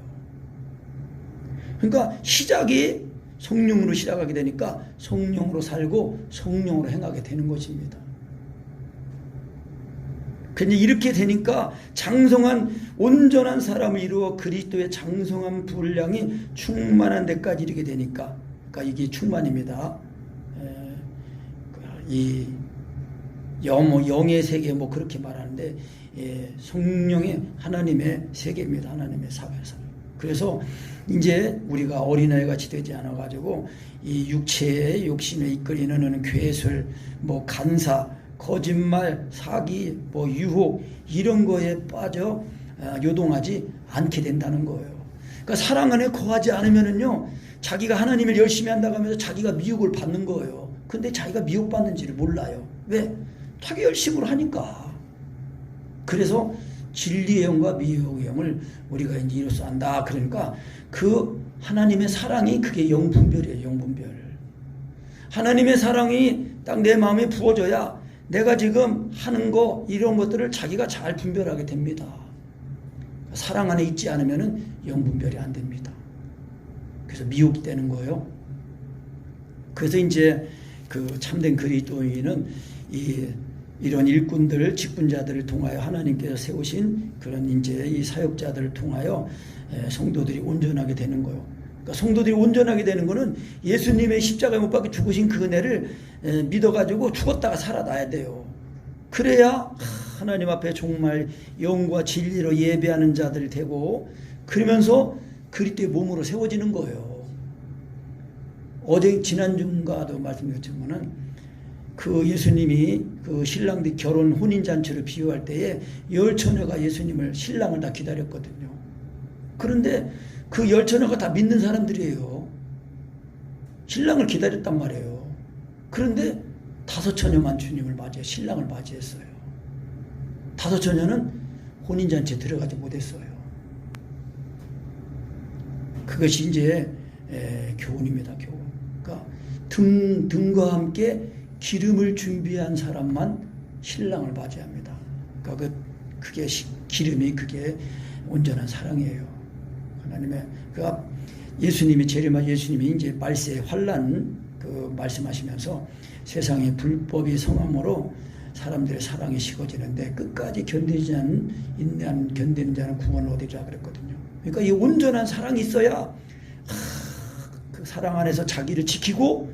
그러니까 시작이 성령으로 시작하게 되니까 성령으로 살고 성령으로 행하게 되는 것입니다. 근데 이렇게 되니까 장성한 온전한 사람을 이루어 그리스도의 장성한 분량이 충만한 데까지 이르게 되니까, 그러니까 이게 충만입니다. 이 영의 세계 뭐 그렇게 말하는데 성령의 하나님의 세계입니다. 하나님의 사회에서. 그래서 이제 우리가 어린아이 같이 되지 않아 가지고 이 육체의 욕심에 이끌리는 괴술, 뭐 간사, 거짓말, 사기, 뭐 유혹 이런 거에 빠져 요동하지 않게 된다는 거예요. 그러니까 사랑 안에 거하지 않으면은요, 자기가 하나님을 열심히 한다고 하면서 자기가 미혹을 받는 거예요. 근데 자기가 미혹받는지를 몰라요. 왜? 자기 열심으로 하니까. 그래서 진리의 영과 미혹의 영을 우리가 이제 이로써 안다. 그러니까 그 하나님의 사랑이 그게 영분별이에요. 영분별. 하나님의 사랑이 딱 내 마음에 부어져야 내가 지금 하는 거 이런 것들을 자기가 잘 분별하게 됩니다. 사랑 안에 있지 않으면 영분별이 안 됩니다. 그래서 미혹이 되는 거예요. 그래서 이제 그 참된 그리스도인은 이런 일꾼들, 직분자들을 통하여 하나님께서 세우신 그런 이제 이 사역자들을 통하여 성도들이 온전하게 되는 거예요. 그러니까 성도들이 온전하게 되는 거는 예수님의 십자가에 못 박혀 죽으신 그 은혜를 믿어가지고 죽었다가 살아나야 돼요. 그래야 하나님 앞에 정말 영과 진리로 예배하는 자들이 되고, 그러면서 그리스도의 몸으로 세워지는 거예요. 어제 지난주인가도 말씀드렸지만은 그 예수님이 그 신랑들 결혼 혼인잔치를 비유할 때에 10처녀가 예수님을 신랑을 다 기다렸거든요. 그런데 그 10처녀가 다 믿는 사람들이에요. 신랑을 기다렸단 말이에요. 그런데 5처녀만 주님을 맞이해 신랑을 맞이했어요. 5처녀는 혼인잔치에 들어가지 못했어요. 그것이 이제 교훈입니다. 교훈. 그러니까 등과 함께 기름을 준비한 사람만 신랑을 맞이합니다. 그러니까 그게 기름이 그게 온전한 사랑이에요. 하나님의 그러니까 예수님이 재림한 예수님이 이제 말세 환란 그 말씀하시면서 세상의 불법이 성함으로 사람들의 사랑이 식어지는데 끝까지 견디지 않는 인내한 견디는 자는 구원을 얻으리라 그랬거든요. 그러니까 이 온전한 사랑이 있어야 그 사랑 안에서 자기를 지키고,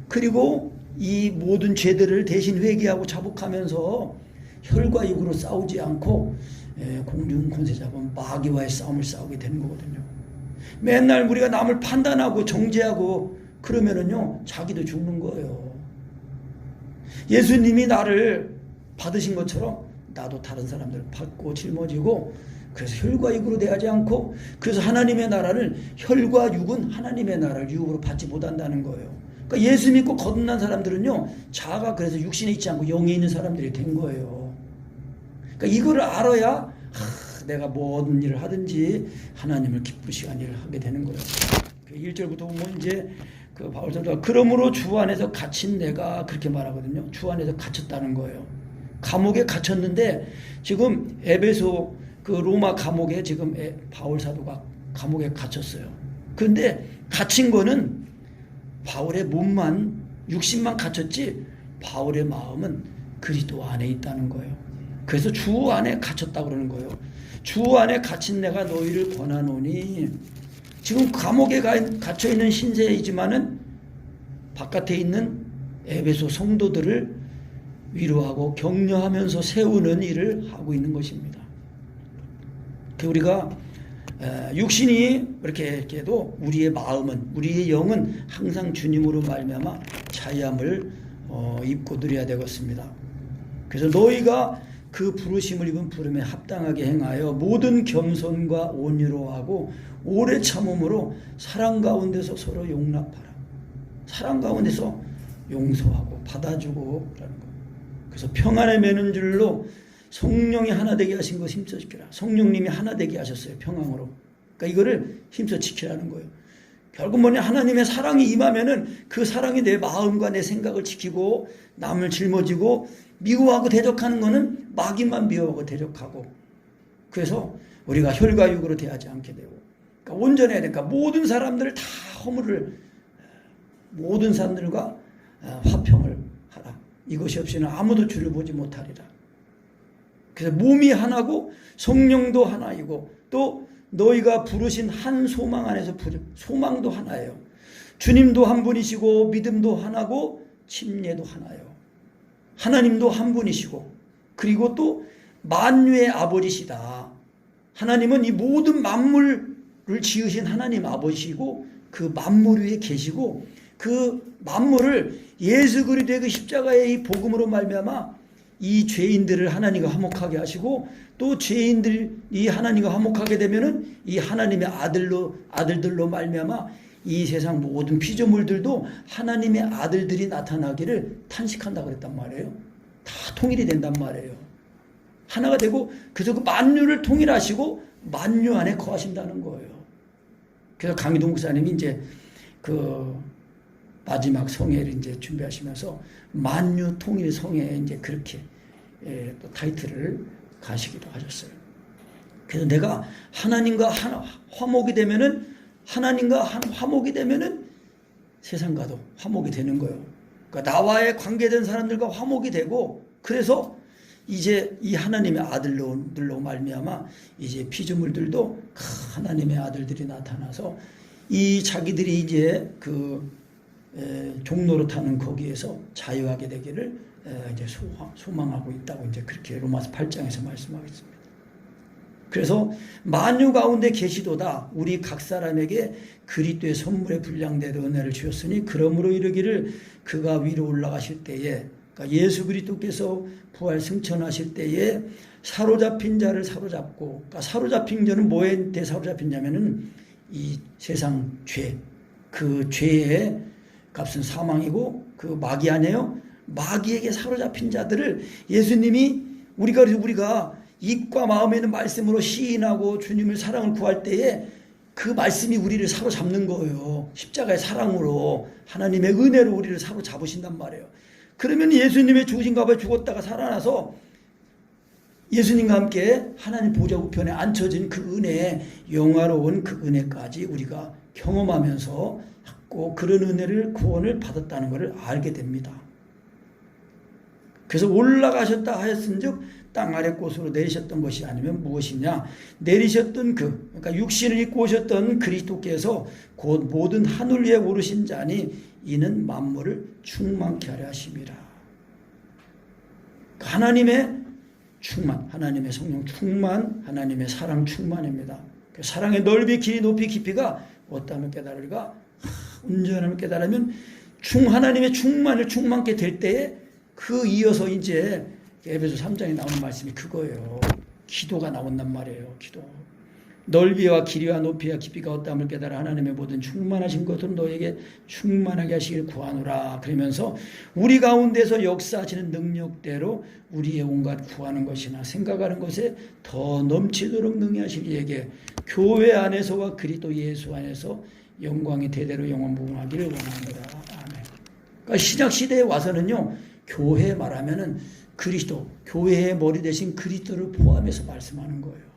그리고 이 모든 죄들을 대신 회개하고 자복하면서 혈과 육으로 싸우지 않고 공중 권세 잡은 마귀와의 싸움을 싸우게 되는 거거든요. 맨날 우리가 남을 판단하고 정죄하고 그러면은요 자기도 죽는 거예요. 예수님이 나를 받으신 것처럼 나도 다른 사람들을 받고 짊어지고, 그래서 혈과 육으로 대하지 않고, 그래서 하나님의 나라를 혈과 육은 하나님의 나라를 육으로 받지 못한다는 거예요. 그러니까 예수 믿고 거듭난 사람들은요 자아가 그래서 육신에 있지 않고 영에 있는 사람들이 된 거예요. 그러니까 이거를 알아야 내가 모든 일을 하든지 하나님을 기쁘시게 하는 일을 하게 되는 거예요. 1절부터 보면 이제 그 바울 사도가 그러므로 주 안에서 갇힌 내가 그렇게 말하거든요. 주 안에서 갇혔다는 거예요. 감옥에 갇혔는데 지금 에베소 그 로마 감옥에 지금 바울 사도가 감옥에 갇혔어요. 그런데 갇힌 거는 바울의 몸만 육신만 갇혔지 바울의 마음은 그리스도 안에 있다는 거예요. 그래서 주 안에 갇혔다고 그러는 거예요. 주 안에 갇힌 내가 너희를 권하노니, 지금 감옥에 갇혀있는 신세이지만은 바깥에 있는 에베소 성도들을 위로하고 격려하면서 세우는 일을 하고 있는 것입니다. 우리가 육신이 이렇게 해도 우리의 마음은, 우리의 영은 항상 주님으로 말미암아 자유함을 입고 누려야 되겠습니다. 그래서 너희가 그 부르심을 입은 부름에 합당하게 행하여 모든 겸손과 온유로 하고 오래 참음으로 사랑 가운데서 서로 용납하라. 사랑 가운데서 용서하고 받아주고 그러는 거예요. 그래서 평안에 매는 줄로 성령이 하나 되게 하신 것 힘써 지키라. 성령님이 하나 되게 하셨어요. 평안으로. 그러니까 이거를 힘써 지키라는 거예요. 결국 뭐냐, 하나님의 사랑이 임하면은 그 사랑이 내 마음과 내 생각을 지키고 남을 짊어지고, 미워하고 대적하는 거는 마귀만 미워하고 대적하고, 그래서 우리가 혈과 육으로 대하지 않게 되고, 그러니까 온전해야 되니까 모든 사람들을 다 허물을, 모든 사람들과 화평을 하라. 이것이 없이는 아무도 주를 보지 못하리라. 그래서 몸이 하나고 성령도 하나이고, 또 너희가 부르신 한 소망 안에서 소망도 하나예요. 주님도 한 분이시고 믿음도 하나고 침례도 하나예요. 하나님도 한 분이시고, 그리고 또 만유의 아버지시다. 하나님은 이 모든 만물을 지으신 하나님 아버지시고 그 만물 위에 계시고, 그 만물을 예수 그리스도의 그 십자가의 이 복음으로 말미암아 이 죄인들을 하나님과 화목하게 하시고, 또 죄인들이 하나님과 화목하게 되면은 이 하나님의 아들들로 말미암아 이 세상 모든 피조물들도 하나님의 아들들이 나타나기를 탄식한다 그랬단 말이에요. 다 통일이 된단 말이에요. 하나가 되고 그래서 그 만유를 통일하시고 만유 안에 거하신다는 거예요. 그래서 강희동 목사님이 이제 그 마지막 성회를 이제 준비하시면서 만유 통일 성회 이제 그렇게 또 타이틀을 가시기도 하셨어요. 그래서 내가 하나님과 화목이 되면은 하나님과 화목이 되면은 세상과도 화목이 되는 거예요. 그러니까 나와의 관계된 사람들과 화목이 되고 그래서 이제 이 하나님의 아들로 말미암아 이제 피조물들도 하나님의 아들들이 나타나서 이 자기들이 이제 그 종로로 타는 거기에서 자유하게 되기를 이제 소망하고 있다고 이제 그렇게 로마서 8장에서 말씀하겠습니다. 그래서 만유 가운데 계시도다 우리 각 사람에게 그리스도의 선물의 분량대로 은혜를 주셨으니 그러므로 이르기를 그가 위로 올라가실 때에 그러니까 예수 그리스도께서 부활 승천하실 때에 사로잡힌 자를 사로잡고 그러니까 사로잡힌 자는 뭐에 대해 사로잡힌 자면은 이 세상 죄 그 죄의 값은 사망이고 그 마귀 아니에요? 마귀에게 사로잡힌 자들을 예수님이 우리가 입과 마음에 있는 말씀으로 시인하고 주님을 사랑을 구할 때에 그 말씀이 우리를 사로잡는 거예요. 십자가의 사랑으로 하나님의 은혜로 우리를 사로잡으신단 말이에요. 그러면 예수님의 죽으신가 봐 죽었다가 살아나서 예수님과 함께 하나님 보좌 우편에 앉혀진 그 은혜 영화로운 그 은혜까지 우리가 경험하면서 꼭 그런 은혜를 구원을 받았다는 것을 알게 됩니다. 그래서 올라가셨다 하였은즉 땅 아래 곳으로 내리셨던 것이 아니면 무엇이냐 내리셨던 그러니까 육신을 입고 오셨던 그리스도께서 곧 모든 하늘 위에 오르신 자니 이는 만물을 충만케 하려 하심이라. 하나님의 충만, 하나님의 성령 충만, 하나님의 사랑 충만입니다. 그 사랑의 넓이, 길이, 높이, 깊이가 어떠하면 깨달으리가 온전하면 깨달으면 하나님의 충만을 충만케 될 때에 그 이어서 이제 에베소 3장에 나오는 말씀이 그거예요. 기도가 나온단 말이에요. 기도. 넓이와 길이와 높이와 깊이가 어떠함을 깨달아 하나님의 모든 충만하신 것으로 너에게 충만하게 하시길 구하노라. 그러면서 우리 가운데서 역사하시는 능력대로 우리의 온갖 구하는 것이나 생각하는 것에 더 넘치도록 능히 하시기 이에게 교회 안에서와 그리스도 예수 안에서 영광이 대대로 영원무궁하기를 원합니다. 아멘. 그러니까 신약 시대에 와서는요. 교회 말하면은 그리스도, 교회의 머리 대신 그리스도를 포함해서 말씀하는 거예요.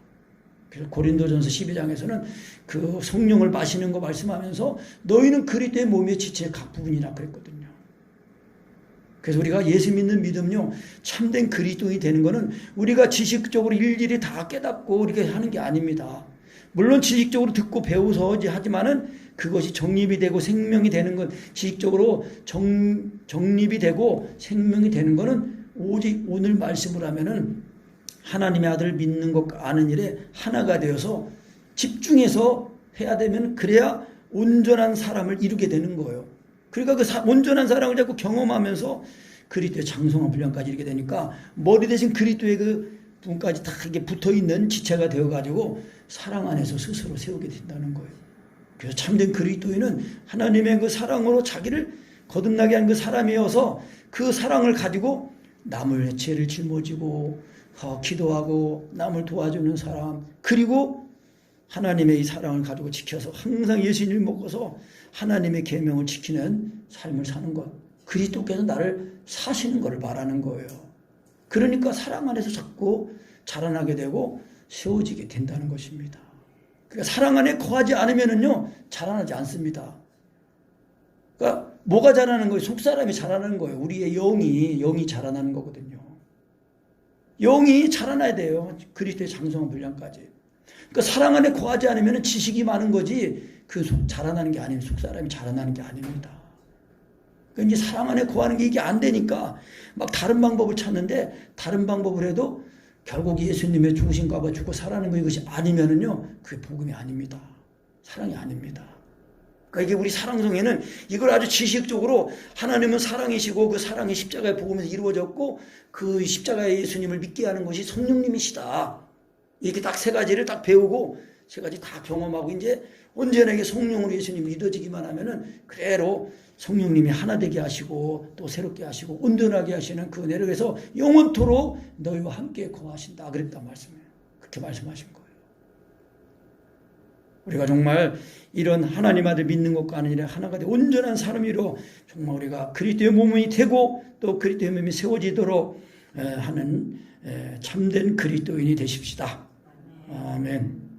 그래서 고린도전서 12장에서는 그 성령을 마시는 거 말씀하면서 너희는 그리스도의 몸의 지체의 각 부분이라 그랬거든요. 그래서 우리가 예수 믿는 믿음요, 참된 그리스도인이 되는 거는 우리가 지식적으로 일일이 다 깨닫고 이렇게 하는 게 아닙니다. 물론 지식적으로 듣고 배워서 하지만은 그것이 정립이 되고 생명이 되는 것, 지식적으로 정립이 되고 생명이 되는 거는 오직 오늘 말씀을 하면은 하나님의 아들을 믿는 것과 아는 일에 하나가 되어서 집중해서 해야 되면 그래야 온전한 사람을 이루게 되는 거예요. 그러니까 그 온전한 사랑을 자꾸 경험하면서 그리스도의 장성한 분량까지 이르게 되니까 머리 대신 그리스도의 그 분까지 다 이게 붙어있는 지체가 되어가지고 사랑 안에서 스스로 세우게 된다는 거예요. 그래서 참된 그리스도인은 하나님의 그 사랑으로 자기를 거듭나게 한 그 사람이어서 그 사랑을 가지고 남의 죄를 짊어지고 기도하고 남을 도와주는 사람 그리고 하나님의 이 사랑을 가지고 지켜서 항상 예수님을 먹어서 하나님의 계명을 지키는 삶을 사는 것 그리스도께서 나를 사시는 것을 말하는 거예요. 그러니까 사랑 안에서 자꾸 자라나게 되고 세워지게 된다는 것입니다. 그러니까 사랑 안에 거하지 않으면은요 자라나지 않습니다. 그러니까 뭐가 자라는 거예요? 속사람이 자라는 거예요. 우리의 영이 자라나는 거거든요. 영이 자라나야 돼요. 그리스도의 장성한 분량까지. 그러니까 사랑 안에 거하지 않으면 지식이 많은 거지 그 자라나는 게 아니면 속사람이 자라나는 게 아닙니다. 그러니까 이제 사랑 안에 거하는 게 이게 안 되니까 막 다른 방법을 찾는데 다른 방법을 해도 결국 예수님의 죽으신 거 죽고 살아나는 거 이것이 아니면은요 그게 복음이 아닙니다. 사랑이 아닙니다. 그러니까 이게 우리 사랑성에는 이걸 아주 지식적으로 하나님은 사랑이시고 그 사랑이 십자가의 복음에서 이루어졌고 그 십자가의 예수님을 믿게 하는 것이 성령님이시다. 이렇게 딱 세 가지를 딱 배우고 세 가지 다 경험하고 이제 온전하게 성령으로 예수님 믿어지기만 하면은 그대로 성령님이 하나 되게 하시고 또 새롭게 하시고 온전하게 하시는 그 은혜를 위해서 영원토록 너희와 함께 거하신다 그랬단 말씀이에요. 그렇게 말씀하신 거예요. 우리가 정말 이런 하나님 아들 믿는 것과 아니라 하나가 돼 온전한 사람이로 정말 우리가 그리스도의 몸이 되고 또 그리스도의 몸이 세워지도록 하는 참된 그리스도인이 되십시다. 아멘.